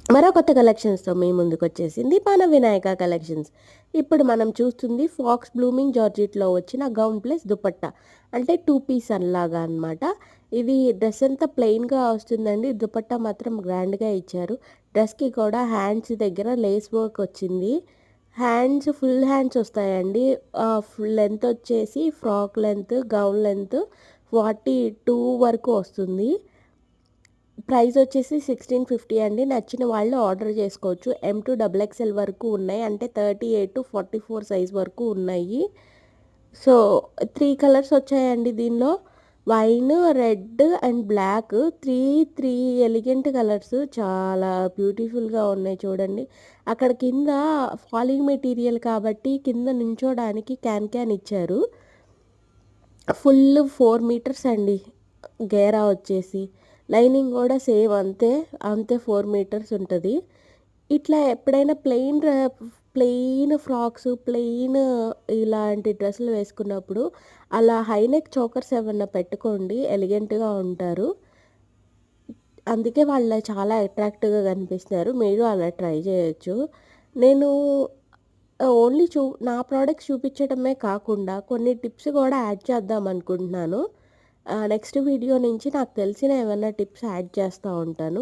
మరో కొత్త కలెక్షన్స్తో మీ ముందుకొచ్చేసింది మన వినాయక కలెక్షన్స్. ఇప్పుడు మనం చూస్తుంది ఫాక్స్ బ్లూమింగ్ జార్జెట్‌లో వచ్చిన గౌన్ ప్లస్ దుపట్టా. అంటే 2 పీస్ లాగా అనమాట. ఇది డ్రెస్ అంతా ప్లెయిన్‌గా వస్తుందండి. దుపట్టా మాత్రం గ్రాండ్‌గా ఇచ్చారు. డ్రెస్‌కి కూడా హ్యాండ్స్ దగ్గర లేస్ వర్క్ వచ్చింది. హ్యాండ్స్ ఫుల్ హ్యాండ్స్ వస్తాయండి. ఫుల్ లెంత్ వచ్చేసి ఫ్రాక్ లెంత్, గౌన్ లెంత్ 42 వరకు వస్తుంది. ప్రైస్ వచ్చేసి 1650 అండి. నచ్చిన వాళ్ళు ఆర్డర్ చేసుకోవచ్చు. ఎమ్ టు డబుల్ ఎక్స్ఎల్ వరకు ఉన్నాయి. అంటే 38-44 సైజ్ వరకు ఉన్నాయి. సో 3 కలర్స్ వచ్చాయండి దీనిలో. Wine, red and black 3 elegant colours చాలా బ్యూటిఫుల్‌గా ఉన్నాయి చూడండి. అక్కడ కింద ఫాలింగ్ మెటీరియల్ కాబట్టి కింద నుంచోడానికి క్యాన్ ఇచ్చారు. ఫుల్ 4 మీటర్స్ అండి గేరా వచ్చేసి. లైనింగ్ గూడా సేమ్ అంతే. అంతే 4 మీటర్స్ ఉంటది. ఇట్లా ఎప్పుడైనా ప్లెయిన్ ఫ్రాక్స్, ప్లెయిన్ ఇలాంటి డ్రెస్సులు వేసుకున్నప్పుడు అలా హై నెక్ చోకర్స్ ఏమన్నా పెట్టుకోండి. ఎలిగెంట్‌గా ఉంటారు. అందుకే వాళ్ళు చాలా అట్రాక్టివ్‌గా కనిపిస్తున్నారు. మీరు అలా ట్రై చేయొచ్చు. నేను ఓన్లీ నా ప్రొడక్ట్స్ చూపించడమే కాకుండా కొన్ని టిప్స్ గూడా యాడ్ చేద్దామనుకుంటున్నాను. నెక్స్ట్ వీడియో నుంచి నాకు తెలిసిన ఏమన్నా టిప్స్ యాడ్ చేస్తా ఉంటాను.